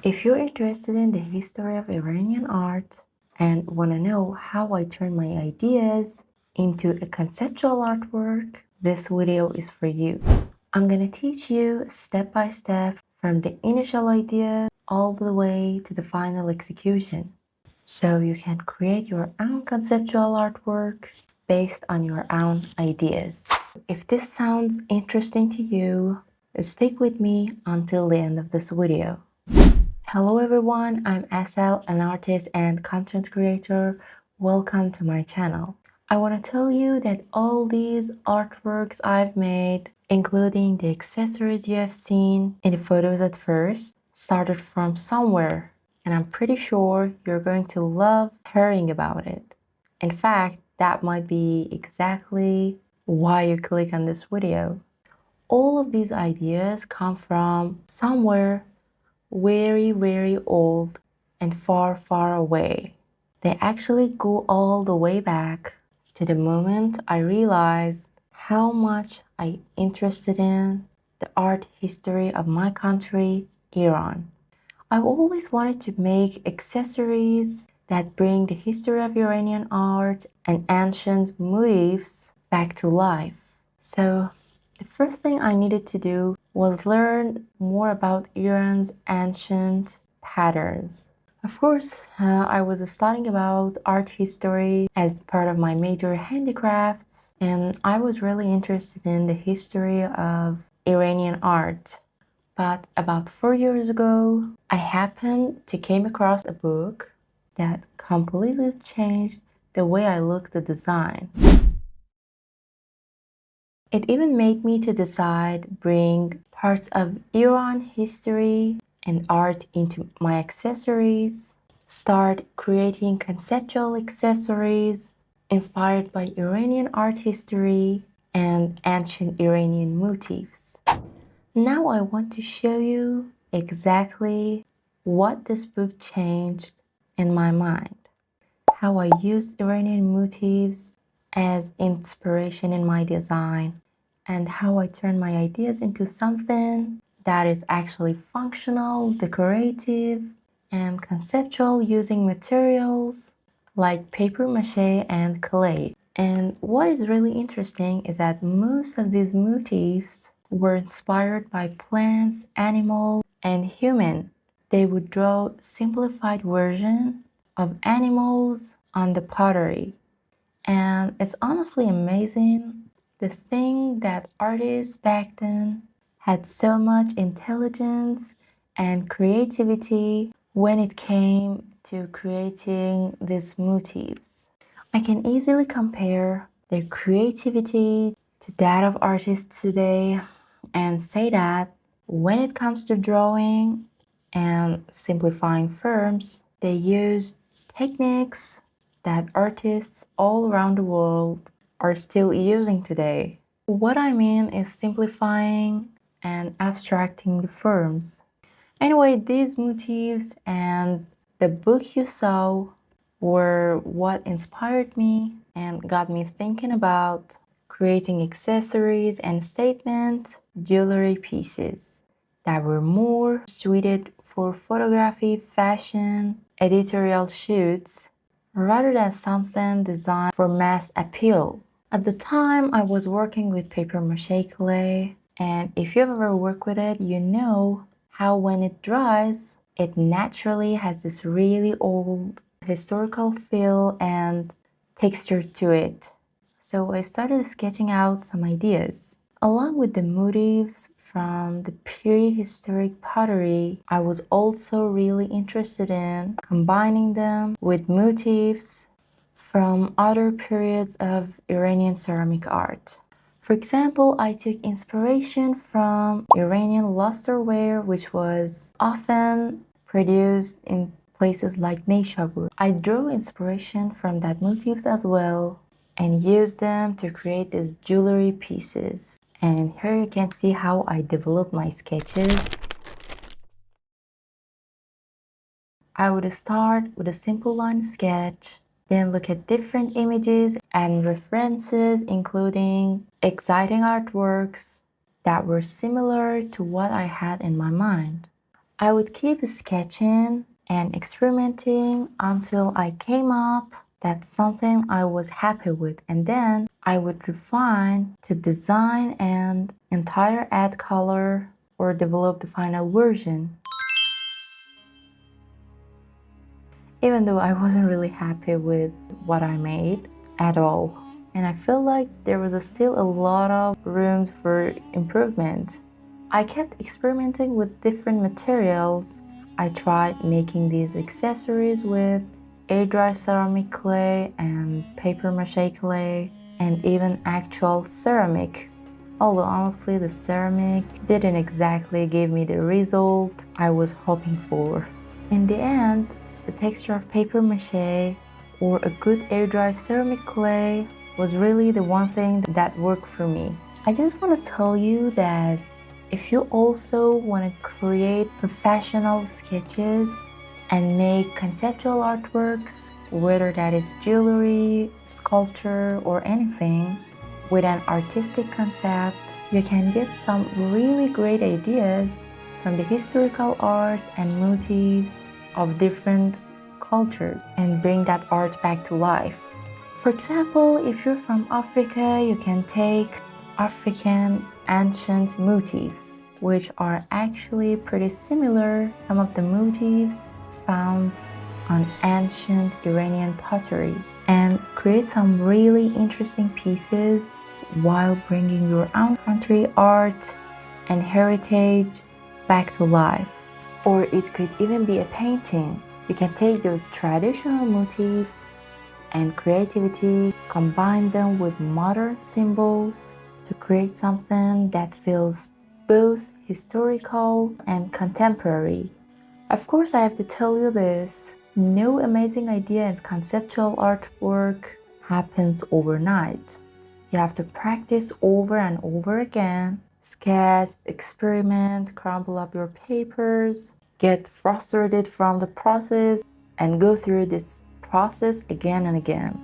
If you're interested in the history of Iranian art and want to know how I turn my ideas into a conceptual artwork, this video is for you. I'm gonna teach you step by step from the initial idea all the way to the final execution, so you can create your own conceptual artwork based on your own ideas. If this sounds interesting to you, stick with me until the end of this video. Hello everyone, I'm Asel, an artist and content creator. Welcome to my channel. I want to tell you that all these artworks I've made, including the accessories you have seen in the photos at first, started from somewhere, and I'm pretty sure you're going to love hearing about it. In fact, that might be exactly why you click on this video. All of these ideas come from somewhere very old and far away. They actually go all the way back to the moment I realized how much I'm interested in the art history of my country, Iran. I've always wanted to make accessories that bring the history of Iranian art and ancient motifs back to life. So the first thing I needed to do was learn more about Iran's ancient patterns. Of course, I was studying about art history as part of my major handicrafts, and I was really interested in the history of Iranian art. But about 4 years ago, I happened to came across a book that completely changed the way I look at the design. It even made me to decide bring parts of Iran history and art into my accessories, start creating conceptual accessories inspired by Iranian art history and ancient Iranian motifs. Now I want to show you exactly what this book changed in my mind, how I used Iranian motifs as inspiration in my design, and how I turn my ideas into something that is actually functional, decorative, and conceptual using materials like paper mache and clay. And what is really interesting is that most of these motifs were inspired by plants, animals, and human. They would draw simplified version of animals on the pottery. And it's honestly amazing the thing that artists back then had so much intelligence and creativity when it came to creating these motifs. I can easily compare their creativity to that of artists today and say that when it comes to drawing and simplifying forms, they use techniques that artists all around the world are still using today. What I mean is simplifying and abstracting the forms. Anyway, these motifs and the book you saw were what inspired me and got me thinking about creating accessories and statement jewelry pieces that were more suited for photography, fashion, editorial shoots, rather than something designed for mass appeal. At the time, I was working with paper mache clay, and if you've ever worked with it, you know how when it dries, it naturally has this really old historical feel and texture to it. So I started sketching out some ideas. Along with the motifs from the prehistoric pottery, I was also really interested in combining them with motifs from other periods of Iranian ceramic art. For example, I took inspiration from Iranian lusterware, which was often produced in places like Neyshabur. I drew inspiration from that motifs as well and used them to create these jewelry pieces. And here you can see how I developed my sketches. I would start with a simple line sketch, then look at different images and references, including exciting artworks that were similar to what I had in my mind. I would keep sketching and experimenting until I came up that's something I was happy with, and then I would refine to design and entire add color or develop the final version. Even though I wasn't really happy with what I made at all. And I feel like there was still a lot of room for improvement. I kept experimenting with different materials. I tried making these accessories with air-dry ceramic clay and paper mache clay and even actual ceramic. Although honestly the ceramic didn't exactly give me the result I was hoping for. In the end, the texture of paper mache or a good air-dry ceramic clay was really the one thing that worked for me. I just want to tell you that if you also want to create professional sketches and make conceptual artworks, whether that is jewelry, sculpture, or anything, with an artistic concept, you can get some really great ideas from the historical art and motifs of different cultures and bring that art back to life. For example, if you're from Africa, you can take African ancient motifs, which are actually pretty similar some of the motifs found on ancient Iranian pottery, and create some really interesting pieces while bringing your own country art and heritage back to life. Or it could even be a painting. You can take those traditional motifs and creativity, combine them with modern symbols to create something that feels both historical and contemporary. Of course, I have to tell you this, no amazing idea and conceptual artwork happens overnight. You have to practice over and over again, sketch, experiment, crumble up your papers, get frustrated from the process, and go through this process again and again,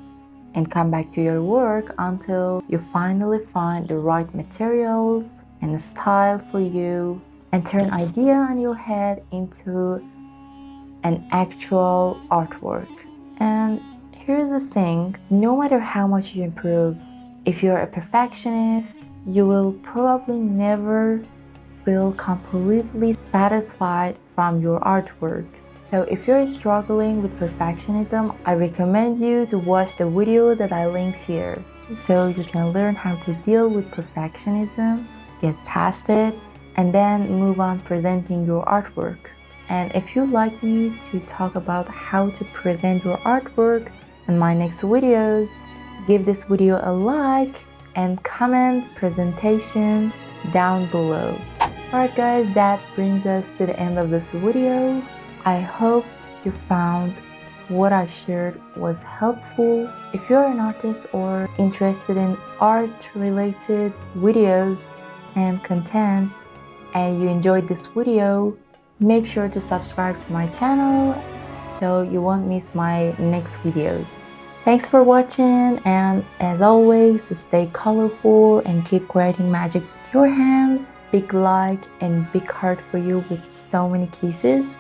and come back to your work until you finally find the right materials and the style for you and turn idea in your head into an actual artwork. And here's the thing, no matter how much you improve, if you're a perfectionist, you will probably never feel completely satisfied from your artworks. So if you're struggling with perfectionism, I recommend you to watch the video that I linked here, so you can learn how to deal with perfectionism, get past it, and then move on presenting your artwork. And if you'd like me to talk about how to present your artwork in my next videos, give this video a like and comment presentation down below. Alright guys, that brings us to the end of this video. I hope you found what I shared was helpful. If you're an artist or interested in art related videos and content and you enjoyed this video, make sure to subscribe to my channel so you won't miss my next videos. Thanks for watching, and as always, stay colorful and keep creating magic with your hands. Big like and big heart for you with so many kisses.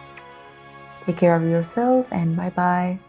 Take care of yourself and bye bye.